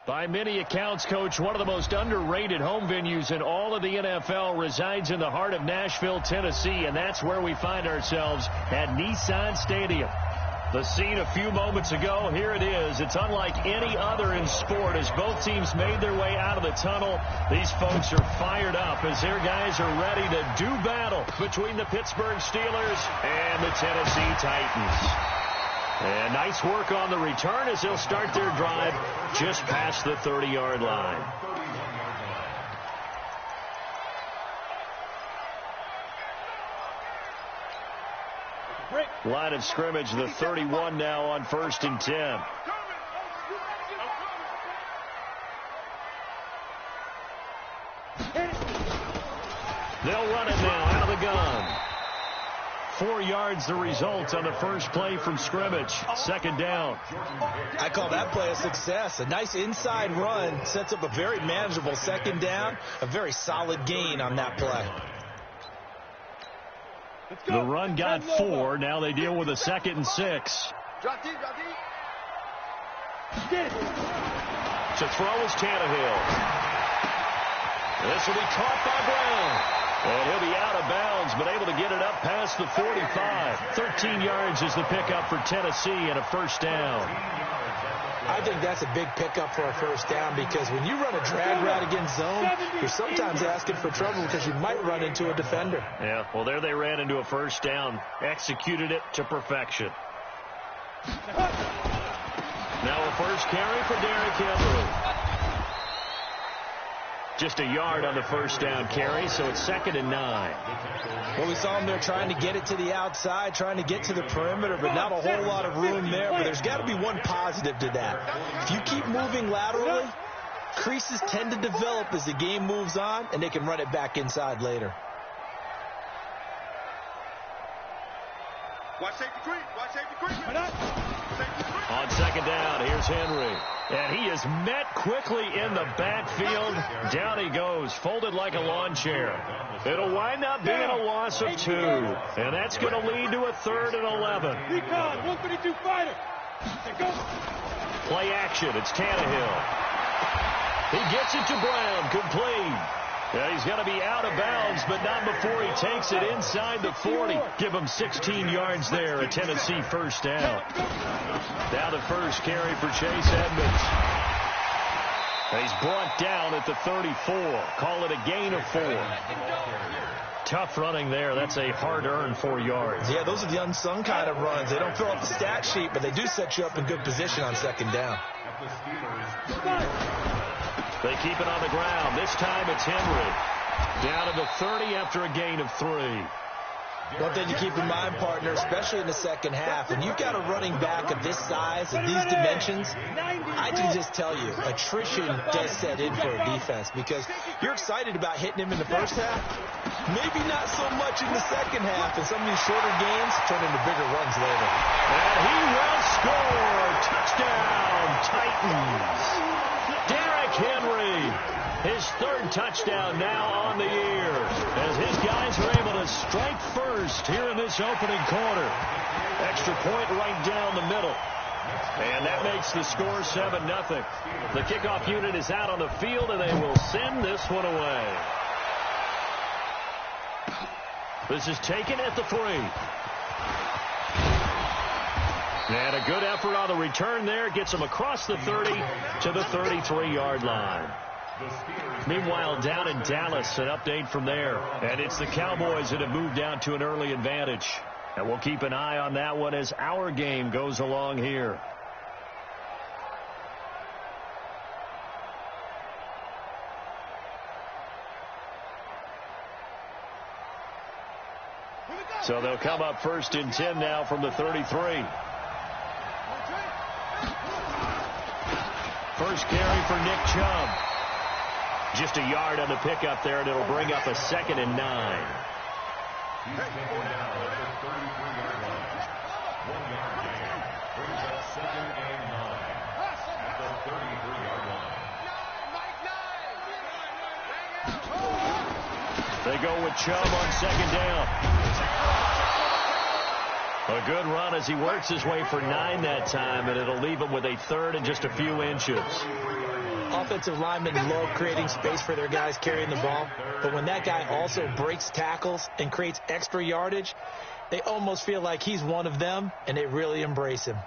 By many accounts, Coach, one of the most underrated home venues in all of the NFL resides in the heart of Nashville, Tennessee, and that's where we find ourselves at Nissan Stadium. The scene a few moments ago, here it is. It's unlike any other in sport as both teams made their way out of the tunnel. These folks are fired up as their guys are ready to do battle between the Pittsburgh Steelers and the Tennessee Titans. And nice work on the return as they'll start their drive just past the 30-yard line. Line of scrimmage, the 31 now on 1st and 10. They'll run it now out of the gun. 4 yards the result on the first play from scrimmage. 2nd down. I call that play a success. A nice inside run sets up a very manageable 2nd down. A very solid gain on that play. The run got 4. Now they deal with a 2nd and 6. To throw is Tannehill. This will be caught by Brown. And he'll be out of bounds, but able to get it up past the 45. 13 yards is the pickup for Tennessee and a 1st down. I think that's a big pickup for a 1st down because when you run a drag route against zone, you're sometimes asking for trouble because you might run into a defender. Yeah, well, there they ran into a 1st down. Executed it to perfection. Now a first carry for Derrick Henry. Just a yard on the 1st down carry, so it's 2nd and 9. Well, we saw them there trying to get it to the outside, trying to get to the perimeter, but not a whole lot of room there. But there's got to be one positive to that. If you keep moving laterally, creases tend to develop as the game moves on, and they can run it back inside later. Watch safety creep. Watch safety creep. On 2nd down, here's Henry. And he is met quickly in the backfield. Down he goes, folded like a lawn chair. It'll wind up being a loss of 2. And that's going to lead to a 3rd and 11. Recon, 132 fighter. Play action, it's Tannehill. He gets it to Brown, complete. Yeah, he's going to be out of bounds, but not before he takes it inside the 40. Give him 16 yards there, a Tennessee 1st down. Now the first carry for Chase Edmonds. He's brought down at the 34. Call it a gain of 4. Tough running there. That's a hard-earned 4 yards. Yeah, those are the unsung kind of runs. They don't fill up the stat sheet, but they do set you up in good position on 2nd down. They keep it on the ground. This time it's Henry. Down to the 30 after a gain of 3. One thing to keep in mind, partner, especially in the 2nd half, when you've got a running back of this size and these dimensions, I can just tell you, attrition does set in for a defense because you're excited about hitting him in the 1st half. Maybe not so much in the 2nd half, and some of these shorter gains turn into bigger runs later. And he will score. Touchdown, Titans. Derrick Henry, his 3rd touchdown now on the year as his guys are able to strike first here in this opening quarter. Extra point right down the middle. And that makes the score 7-0. The kickoff unit is out on the field, and they will send this one away. This is taken at the 3. And a good effort on the return there. Gets him across the 30 to the 33-yard line. Meanwhile, down in Dallas, an update from there. And it's the Cowboys that have moved down to an early advantage. And we'll keep an eye on that one as our game goes along here. So they'll come up 1st and 10 now from the 33. First carry for Nick Chubb. Just a yard on the pickup there, and it'll bring up a 2nd and 9. They go with Chubb on 2nd down. A good run as he works his way for 9 that time, and it'll leave him with a third and just a few inches. Offensive linemen love creating space for their guys carrying the ball, but when that guy also breaks tackles and creates extra yardage, they almost feel like he's one of them, and they really embrace him.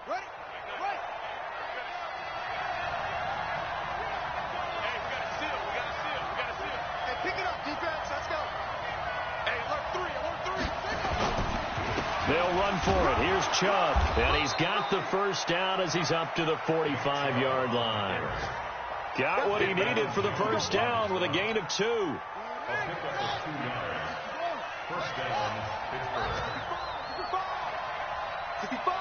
Ready? Ready. Hey, we got to seal. We got to seal. We got to seal. Hey, pick it up, defense. Let's go. Hey, alert 3. Alert 3. They'll run for it. Here's Chubb, and he's got the first down as he's up to the 45-yard line. Got what he needed for the first down with a gain of 2. A pickup of 2 yards. First down, Pittsburgh. 55.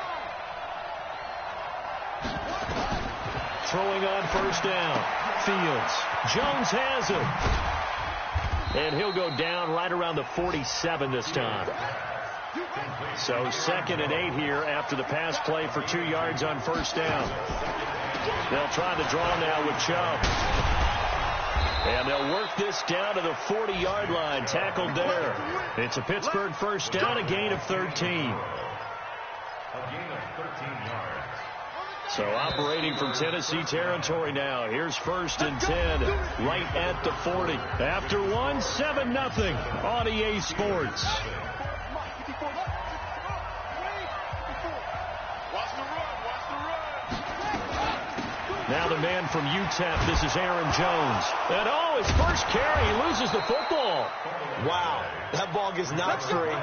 Throwing on first down. Fields. Jones has him. And he'll go down right around the 47 this time. So 2nd and 8 here after the pass play for 2 yards on first down. They'll try the draw now with Chubb. And they'll work this down to the 40-yard line, tackled there. It's a Pittsburgh first down, a gain of 13. A gain of 13 yards. So operating from Tennessee territory now. Here's 1st and 10, right at the 40. After 1, 7-0 on EA Sports. Now the man from UTEP, this is Aaron Jones. And his first carry, he loses the football. Wow, that ball gets knocked free,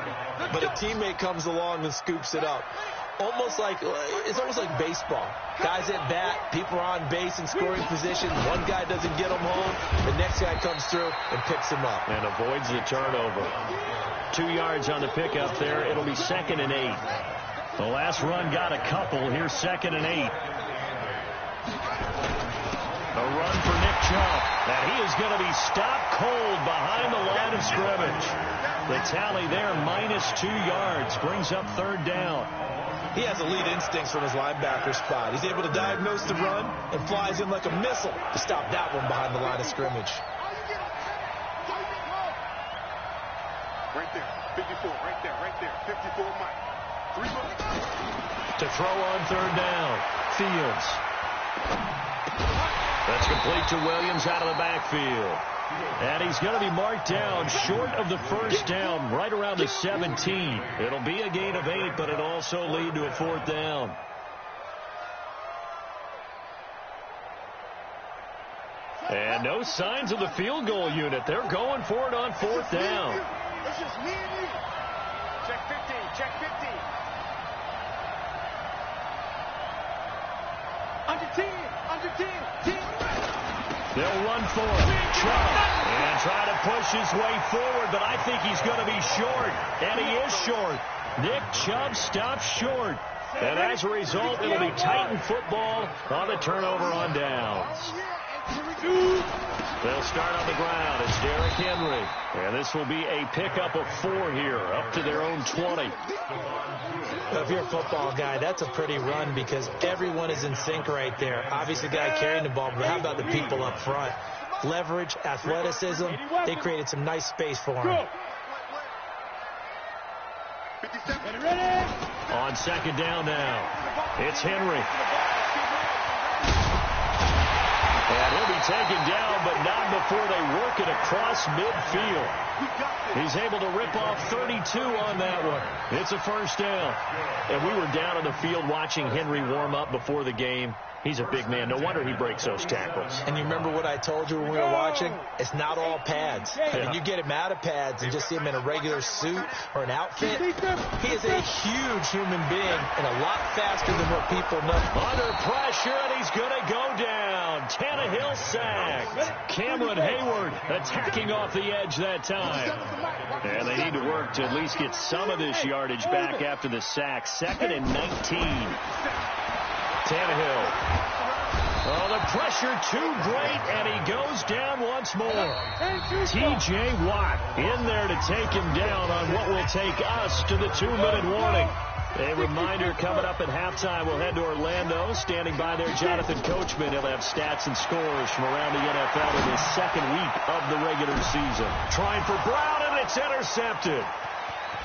but a teammate comes along and scoops it up. It's almost like baseball. Guys at bat, people are on base in scoring position. One guy doesn't get him home. The next guy comes through and picks him up. And avoids the turnover. 2 yards on the pickup there. It'll be 2nd and 8. The last run got a couple. Here's 2nd and 8. A run for Nick Chubb. And he is going to be stopped cold behind the line of scrimmage. The tally there, -2 yards. Brings up 3rd down. He has elite instincts from his linebacker spot. He's able to diagnose the run and flies in like a missile to stop that one behind the line of scrimmage. Right there. 54. Right there. 54, Mike. 3 To throw on 3rd down. Fields. That's complete to Williams out of the backfield. And he's going to be marked down short of the first down, right around the 17. It'll be a gain of 8, but it'll also lead to a 4th down. And no signs of the field goal unit. They're going for it on 4th down. It's just me and you. Check 15. Check 15. Under 10. Under 10. 10. They'll run for it. Chubb. And try to push his way forward, but I think he's going to be short. And he is short. Nick Chubb stops short. And as a result, it'll be Titan football on the turnover on downs. They'll start on the ground. It's Derrick Henry. And this will be a pickup of 4 here, up to their own 20. If you're a football guy, that's a pretty run because everyone is in sync right there. Obviously, the guy carrying the ball, but how about the people up front? Leverage, athleticism, they created some nice space for him. On 2nd down now, it's Henry. And he'll be taken down, but not before they work it across midfield. He's able to rip off 32 on that one. It's a 1st down. And we were down on the field watching Henry warm up before the game. He's a big man. No wonder he breaks those tackles. And you remember what I told you when we were watching? It's not all pads. I mean, you get him out of pads and just see him in a regular suit or an outfit. He is a huge human being and a lot faster than what people know. Under pressure, and he's going to go down. Tannehill sacked. Cameron Hayward attacking off the edge that time. And they need to work to at least get some of this yardage back after the sack. 2nd and 19. Tannehill. Oh, the pressure too great, and he goes down once more. T.J. Watt in there to take him down on what will take us to the 2-minute warning. A reminder coming up at halftime, we'll head to Orlando. Standing by there, Jonathan Coachman. He'll have stats and scores from around the NFL in his second week of the regular season. Trying for Brown, and it's intercepted.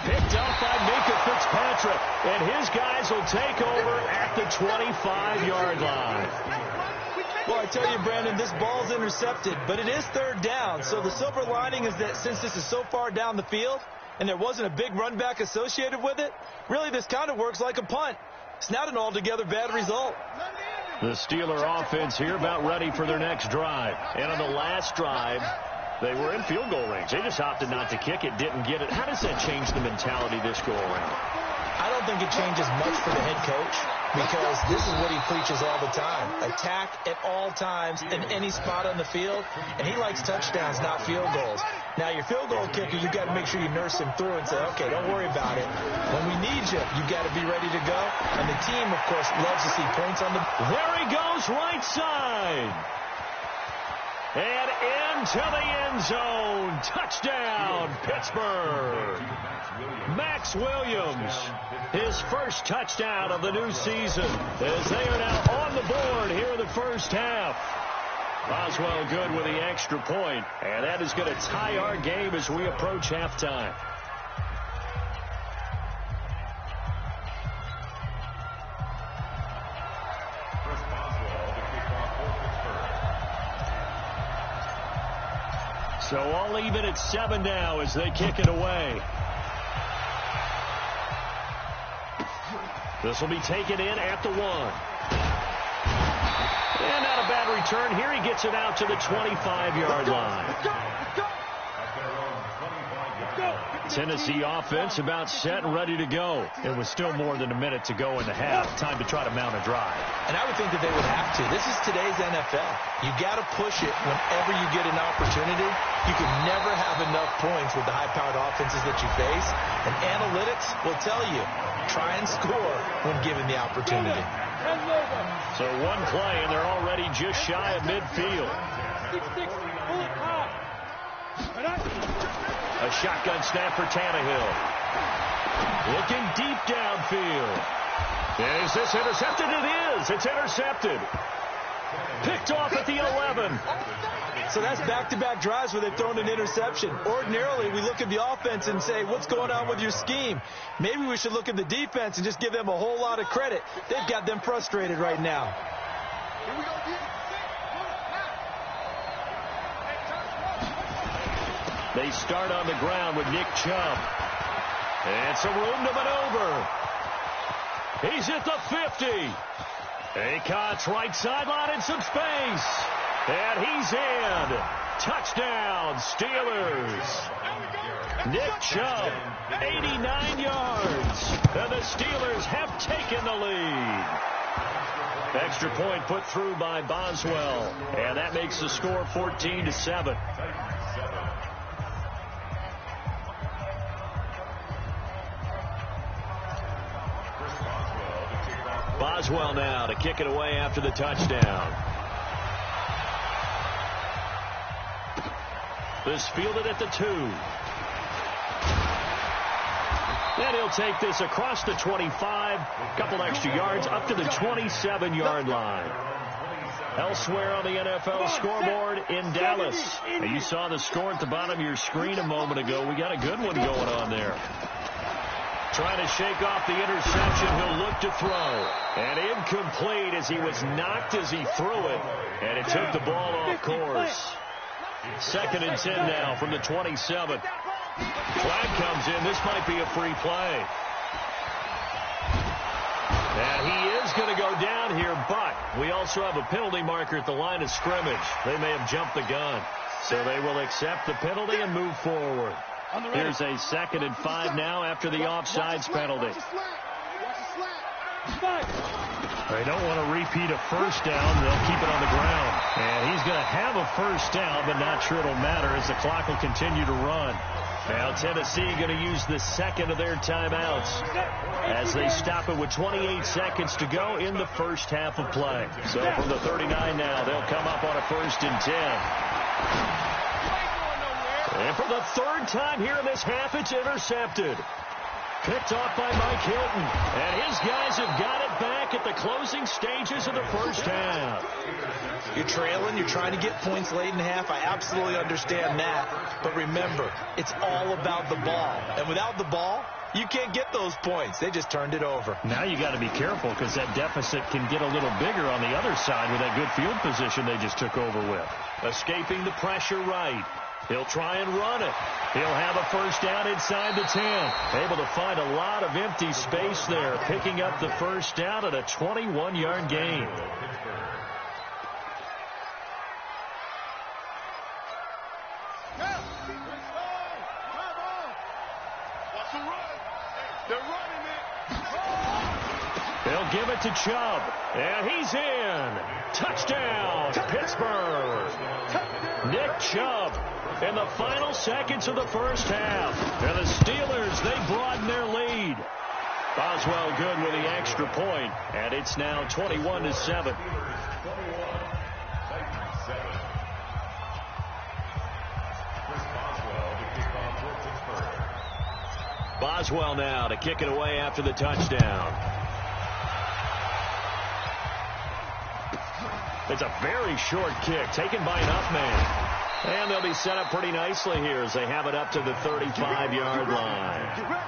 Picked up by Minka Fitzpatrick, and his guys will take over at the 25-yard line. Well, I tell you, Brandon, this ball's intercepted, but it is third down. So the silver lining is that since this is so far down the field and there wasn't a big run back associated with it, really this kind of works like a punt. It's not an altogether bad result. The Steeler offense here about ready for their next drive. And on the last drive, they were in field goal range. They just opted not to kick it, didn't get it. How does that change the mentality this go around? I don't think it changes much for the head coach because this is what he preaches all the time. Attack at all times in any spot on the field, and he likes touchdowns, not field goals. Now, your field goal kicker, you've got to make sure you nurse him through and say, okay, don't worry about it. When we need you, you've got to be ready to go. And the team, of course, loves to see points on the... There he goes, right side. And into the end zone. Touchdown, Pittsburgh. Max Williams, his first touchdown of the new season, as they are now on the board here in the first half. Boswell good with the extra point, and that is going to tie our game as we approach halftime. So all even at 7 now as they kick it away. This will be taken in at the 1. And not a bad return. Here he gets it out to the 25-yard line. Tennessee offense about set and ready to go. It was still more than a minute to go in the half. Time to try to mount a drive. And I would think that they would have to. This is today's NFL. You got to push it whenever you get an opportunity. You can never have enough points with the high-powered offenses that you face. And analytics will tell you, try and score when given the opportunity. So one play, and they're already just shy of midfield. A shotgun snap for Tannehill. Looking deep downfield. Is this intercepted? It is. It's intercepted. Picked off at the 11. So that's back-to-back drives where they've thrown an interception. Ordinarily, we look at the offense and say, what's going on with your scheme? Maybe we should look at the defense and just give them a whole lot of credit. They've got them frustrated right now. Here we go, They start on the ground with Nick Chubb. And some room to maneuver. He's at the 50. Acott's right sideline in some space. And he's in. Touchdown, Steelers. Nick Chubb, 89 yards. And the Steelers have taken the lead. Extra point put through by Boswell. And that makes the score 14-7. Boswell now to kick it away after the touchdown. This fielded at the 2. And he'll take this across the 25. Couple extra yards up to the 27-yard line. Elsewhere on the NFL scoreboard in Dallas. And you saw the score at the bottom of your screen a moment ago. We got a good one going on there. Trying to shake off the interception. He'll look to throw. And incomplete as he was knocked as he threw it. And it took the ball off course. 2nd and 10 now from the 27. Flag comes in. This might be a free play. And he is going to go down here, but we also have a penalty marker at the line of scrimmage. They may have jumped the gun. So they will accept the penalty and move forward. Here's a 2nd and 5 now after the offsides penalty. They don't want to repeat a first down. They'll keep it on the ground. And he's going to have a first down, but not sure it'll matter as the clock will continue to run. Now Tennessee going to use the 2nd of their timeouts as they stop it with 28 seconds to go in the first half of play. So from the 39 now, they'll come up on a 1st and 10. And for the 3rd time here in this half, it's intercepted. Picked off by Mike Hilton. And his guys have got it back at the closing stages of the first half. You're trailing. You're trying to get points late in the half. I absolutely understand that. But remember, it's all about the ball. And without the ball, you can't get those points. They just turned it over. Now you got to be careful because that deficit can get a little bigger on the other side with that good field position they just took over with. Escaping the pressure right. He'll try and run it. He'll have a first down inside the 10. Able to find a lot of empty space there, picking up the first down at a 21-yard gain. They'll give it to Chubb, and he's in. Touchdown, Pittsburgh. Nick Chubb in the final seconds of the first half. And the Steelers, they broaden their lead. Boswell good with the extra point, and it's now 21-7. Boswell now to kick it away after the touchdown. It's a very short kick taken by an up man. And they'll be set up pretty nicely here as they have it up to the 35-yard line.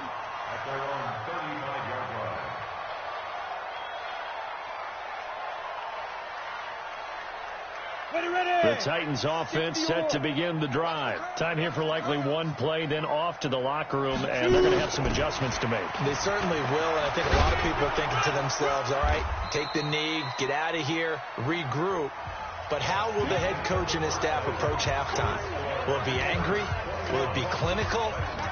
The Titans offense set to begin the drive. Time here for likely one play, then off to the locker room, and they're going to have some adjustments to make. They certainly will, and I think a lot of people are thinking to themselves, all right, take the knee, get out of here, regroup. But how will the head coach and his staff approach halftime? Will it be angry? Will it be clinical?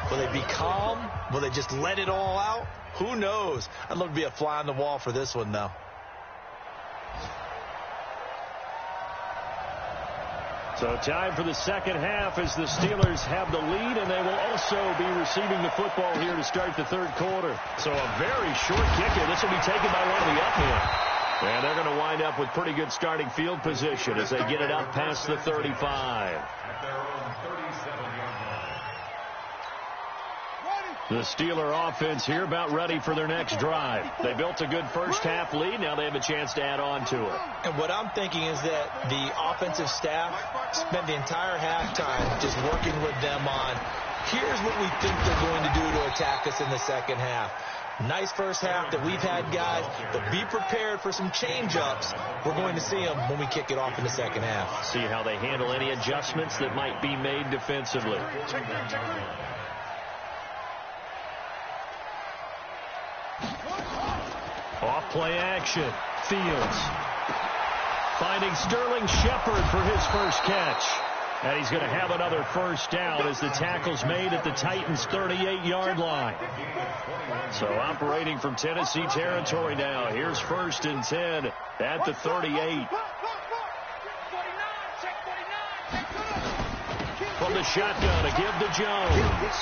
Will they be calm? Will they just let it all out? Who knows? I'd love to be a fly on the wall for this one, though. So time for the second half as the Steelers have the lead, and they will also be receiving the football here to start the third quarter. So a very short kicker. This will be taken by one of the up men. And they're going to wind up with pretty good starting field position as they get it up past the 35. The Steeler offense here about ready for their next drive. They built a good first half lead. Now they have a chance to add on to it. And what I'm thinking is that the offensive staff spent the entire halftime just working with them on, here's what we think they're going to do to attack us in the second half. Nice first half that we've had, guys, but be prepared for some change-ups. We're going to see them when we kick it off in the second half. See how they handle any adjustments that might be made defensively. Off play action. Fields finding Sterling Shepard for his first catch. And he's going to have another first down as the tackle's made at the Titans' 38-yard line. So operating from Tennessee territory now. Here's 1st and 10 at the 38. From the shotgun, a give to Jones.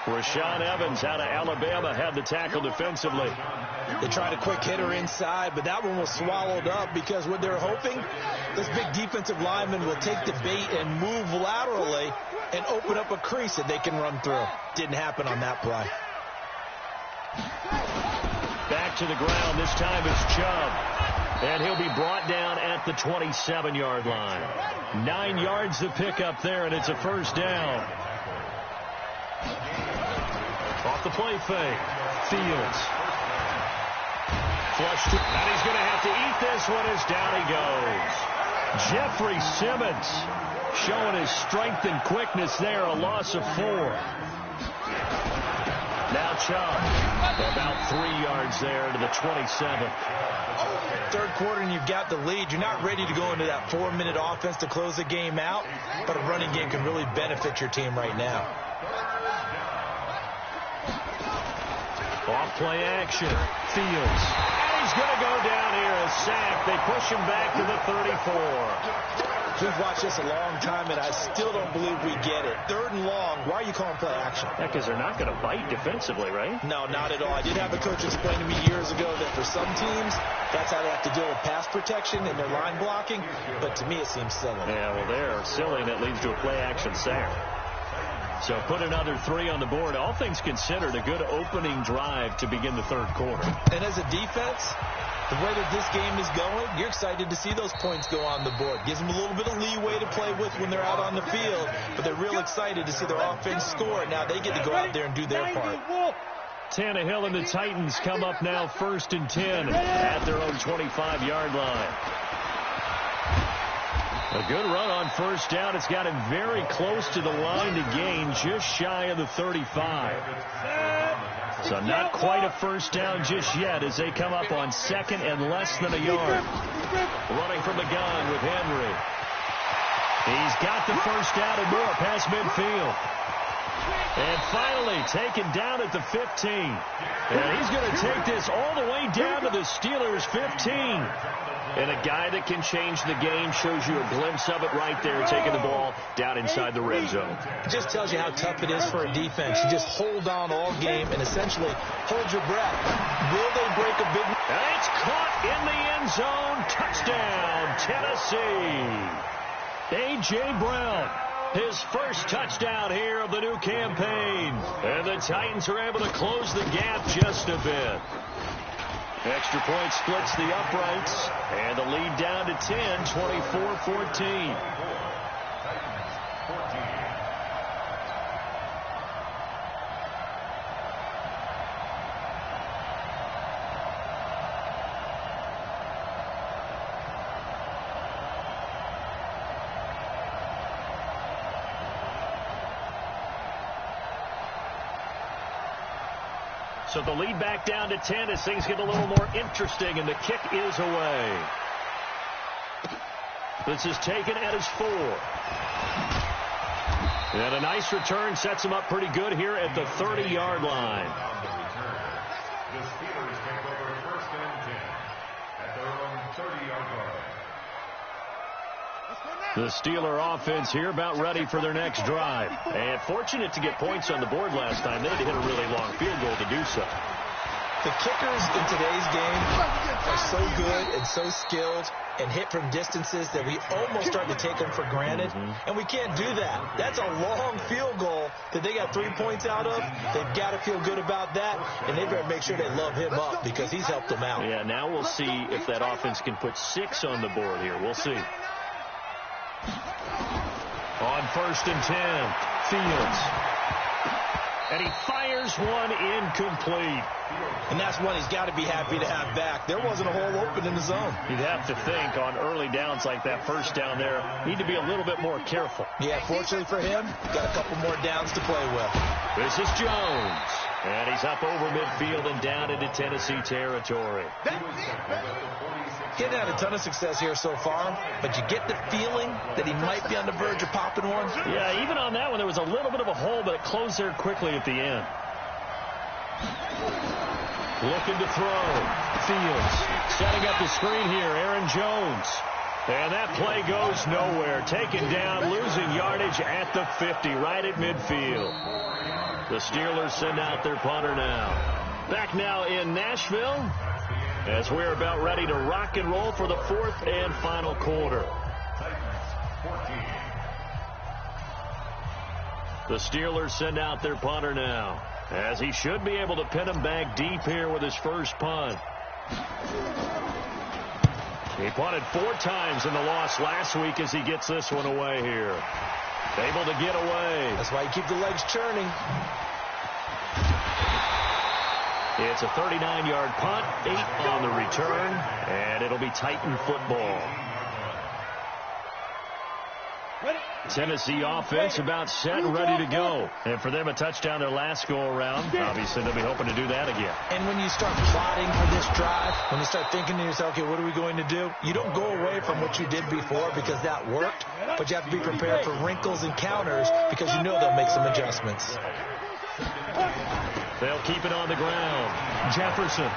Rashaan Evans out of Alabama had the tackle defensively. They tried a quick hitter inside, but that one was swallowed up because what they're hoping, this big defensive lineman will take the bait and move laterally and open up a crease that they can run through. Didn't happen on that play. Back to the ground. This time it's Chubb. And he'll be brought down at the 27-yard line. 9 yards to pick up there, and it's a first down. Off the play fake. Fields. Flushed. And he's going to have to eat this one as down he goes. Jeffrey Simmons showing his strength and quickness there. A loss of 4. Now Chubb. About 3 yards there to the 27. Third quarter and you've got the lead. You're not ready to go into that 4-minute offense to close the game out, but a running game can really benefit your team right now. Off play action. Fields. And he's going to go down here. A sack. They push him back to the 34. We've watched this a long time, and I still don't believe we get it. 3rd and long. Why are you calling play action? Yeah, because they're not going to bite defensively, right? No, not at all. I did have a coach explain to me years ago that for some teams, that's how they have to deal with pass protection and their line blocking. But to me, it seems silly. Yeah, well, they're silly, and it leads to a play action sack. So put another 3 on the board. All things considered, a good opening drive to begin the third quarter. And as a defense, the way that this game is going, you're excited to see those points go on the board. Gives them a little bit of leeway to play with when they're out on the field, but they're real excited to see their offense score. Now they get to go out there and do their part. Tannehill and the Titans come up now 1st and 10 at their own 25-yard line. A good run on first down. It's got him very close to the line to gain, just shy of the 35. So not quite a first down just yet as they come up on 2nd and less than a yard. Running from the gun with Henry. He's got the first down and more past midfield. And finally taken down at the 15. And he's going to take this all the way down to the Steelers' 15. And a guy that can change the game, shows you a glimpse of it right there, taking the ball down inside the red zone. It just tells you how tough it is for a defense. You just hold on all game and essentially hold your breath. Will they break a big... And it's caught in the end zone. Touchdown, Tennessee. A.J. Brown, his first touchdown here of the new campaign. And the Titans are able to close the gap just a bit. Extra point splits the uprights, and the lead down to 10, 24-14. So the lead back down to 10 as things get a little more interesting, and the kick is away. This is taken at his 4. And a nice return sets him up pretty good here at the 30-yard line. The Steelers take over 1st and 10 at their own 30-yard line. The Steeler offense here about ready for their next drive. And fortunate to get points on the board last time. They had to hit a really long field goal to do so. The kickers in today's game are so good and so skilled and hit from distances that we almost start to take them for granted. And we can't do that. That's a long field goal that they got 3 points out of. They've got to feel good about that, and they better make sure they love him up because he's helped them out. Yeah, now we'll see if that offense can put 6 on the board here. We'll see. On 1st and 10, Fields. And he fires one incomplete. And that's one he's got to be happy to have back. There wasn't a hole open in the zone. You'd have to think on early downs like that first down there, need to be a little bit more careful. Yeah, fortunately for him, got a couple more downs to play with. This is Jones. And he's up over midfield and down into Tennessee territory. Getting had a ton of success here so far, but you get the feeling that he might be on the verge of popping one. Yeah, even on that one, there was a little bit of a hole, but it closed there quickly at the end. Looking to throw. Fields setting up the screen here. Aaron Jones. And that play goes nowhere. Taken down, losing yardage at the 50, right at midfield. The Steelers send out their punter now. Back now in Nashville as we're about ready to rock and roll for the 4th and final quarter. The Steelers send out their punter now as he should be able to pin him back deep here with his first punt. He punted 4 times in the loss last week as he gets this one away here. Able to get away. That's why you keep the legs churning. It's a 39-yard punt, 8 on the return, and it'll be Titan football. Tennessee offense about set and ready to go. And for them, a touchdown their last go-around. Obviously, they'll be hoping to do that again. And when you start plotting for this drive, when you start thinking to yourself, okay, what are we going to do? You don't go away from what you did before because that worked, but you have to be prepared for wrinkles and counters because you know they'll make some adjustments. They'll keep it on the ground. Jefferson.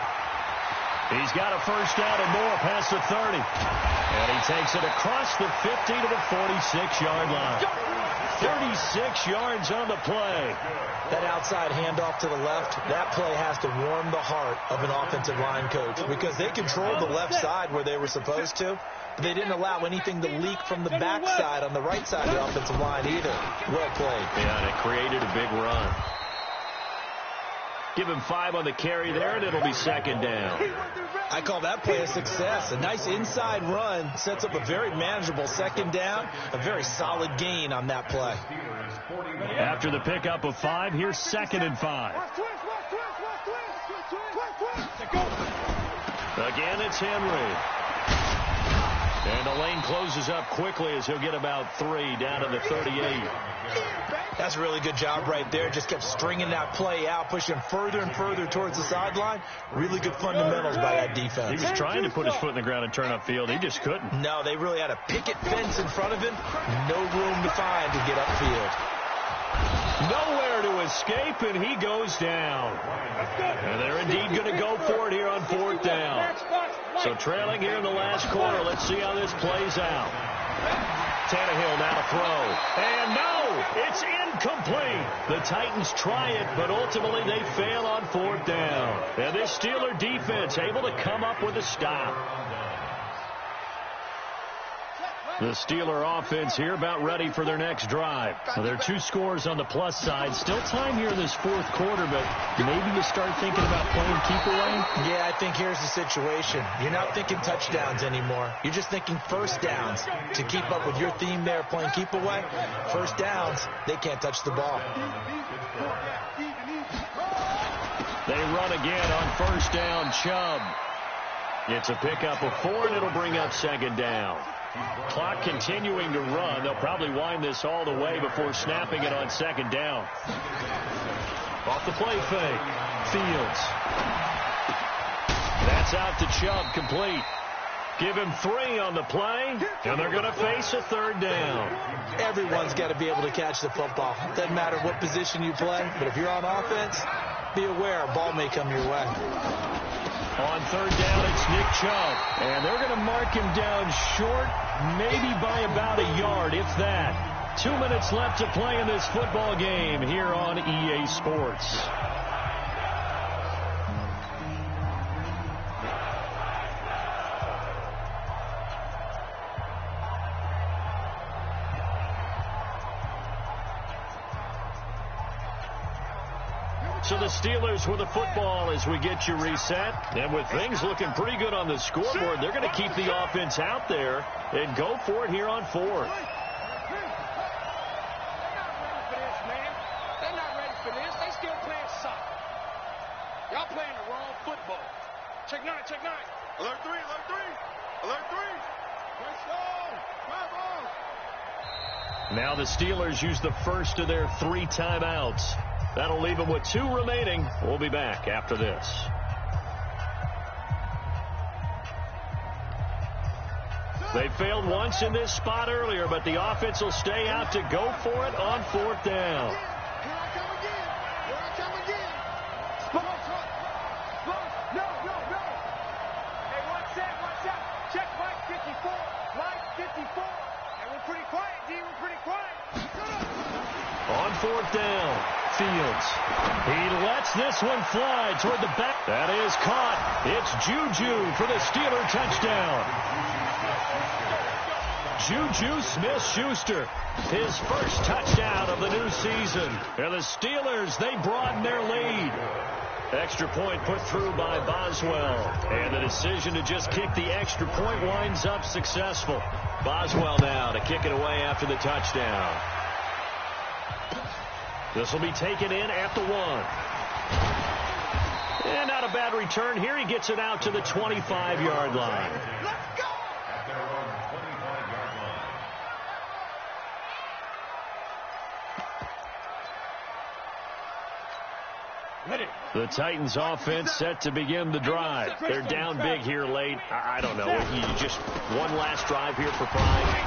He's got a first down and more past the 30. And he takes it across the 50 to the 46-yard line. 6 yards on the play. That outside handoff to the left, that play has to warm the heart of an offensive line coach because they controlled the left side where they were supposed to, but they didn't allow anything to leak from the backside on the right side of the offensive line either. Well played. Yeah, and it created a big run. Give him 5 on the carry there, and it'll be 2nd down. I call that play a success. A nice inside run sets up a very manageable 2nd down, a very solid gain on that play. After the pickup of 5, here's 2nd and 5. Again, it's Henry. And the lane closes up quickly as he'll get about 3 down to the 38. That's a really good job right there. Just kept stringing that play out, pushing further and further towards the sideline. Really good fundamentals by that defense. He was trying to put his foot in the ground and turn upfield. He just couldn't. No, they really had a picket fence in front of him. No room to find to get upfield. Nowhere to escape, and he goes down. And they're indeed going to go for it here on 4th down. So trailing here in the last quarter. Let's see how this plays out. Tannehill now to throw. And no, it's incomplete. The Titans try it, but ultimately they fail on 4th down. And this Steeler defense able to come up with a stop. The Steeler offense here about ready for their next drive. So there are 2 scores on the plus side. Still time here in this 4th quarter, but maybe you start thinking about playing keep away? Yeah, I think here's the situation. You're not thinking touchdowns anymore. You're just thinking 1st downs. To keep up with your theme there, playing keep away, 1st downs, they can't touch the ball. They run again on 1st down, Chubb. It's a pickup of 4, and it'll bring up 2nd down. Clock continuing to run. They'll probably wind this all the way before snapping it on 2nd down. Off the play fake. Fields. That's out to Chubb, complete. Give him 3 on the play, and they're going to face a 3rd down. Everyone's got to be able to catch the football. Doesn't matter what position you play, but if you're on offense, be aware a ball may come your way. On 3rd down, it's Nick Chubb. And they're going to mark him down short, maybe by about a yard, if that. 2 minutes left to play in this football game here on EA Sports. So the Steelers with the football as we get you reset. And with things looking pretty good on the scoreboard, they're going to keep the offense out there and go for it here on 4th. They're not ready for this. They still playing soccer. Y'all playing the wrong football. Check 9, check 9. Alert 3, alert 3. Alert 3. Touchdown. Bravo. Now the Steelers use the first of their 3 timeouts. That'll leave them with 2 remaining. We'll be back after this. They failed once in this spot earlier, but the offense will stay out to go for it on 4th down. Here I come again. Here I come again. No. Hey, one set. Check Mike 54. Mike 54. Hey, we're pretty quiet, D. We're pretty quiet. On 4th down, Fields. He lets this one fly toward the back. That is caught. It's Juju for the Steeler touchdown. Juju Smith-Schuster, his first touchdown of the new season. And the Steelers, they broaden their lead. Extra point put through by Boswell. And the decision to just kick the extra point winds up successful. Boswell now to kick it away after the touchdown. This will be taken in at the 1. And not a bad return here. He gets it out to the 25-yard line. Let's go. At their own 25-yard line. The Titans offense set to begin the drive. They're down big here late. I don't know. You just one last drive here for pride.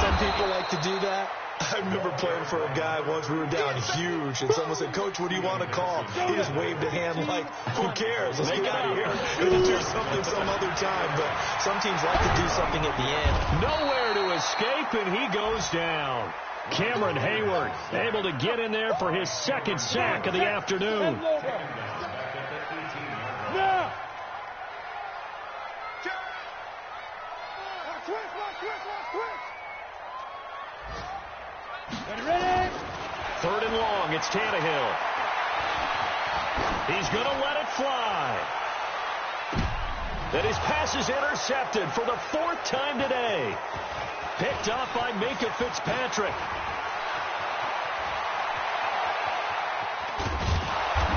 Some people like to do that. I remember playing for a guy once. We were down huge, and someone said, "Coach, what do you want to call?" He just waved a hand like, "Who cares? Let's get out of here. We'll do something some other time." But some teams like to do something at the end. Nowhere to escape, and he goes down. Cameron Hayward able to get in there for his second sack of the afternoon. Third and long, it's Tannehill. He's going to let it fly. And his pass is intercepted for the fourth time today. Picked off by Minkah Fitzpatrick.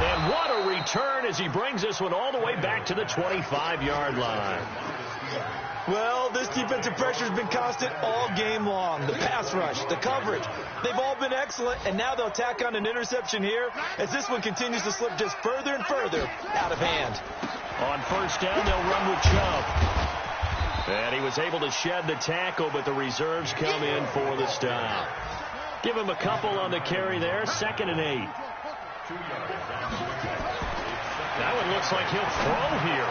And what a return as he brings this one all the way back to the 25-yard line. Well, this defensive pressure has been constant all game long. The pass rush, the coverage, they've all been excellent, and now they'll tack on an interception here as this one continues to slip just further and further out of hand. On first down, they'll run with Chubb. And he was able to shed the tackle, but the reserves come in for the stop. Give him a couple on the carry there, 2nd and 8. That one looks like he'll throw here.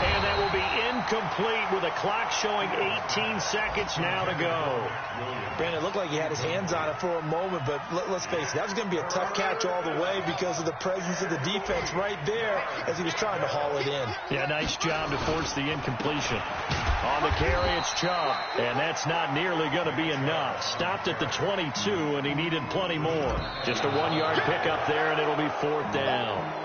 And that will be incomplete with a clock showing 18 seconds now to go. Brandon, it looked like he had his hands on it for a moment, but let's face it, that was going to be a tough catch all the way because of the presence of the defense right there as he was trying to haul it in. Yeah, nice job to force the incompletion. On the carry, it's Chubb, and that's not nearly going to be enough. Stopped at the 22, and he needed plenty more. Just a 1-yard pickup there, and it'll be 4th down.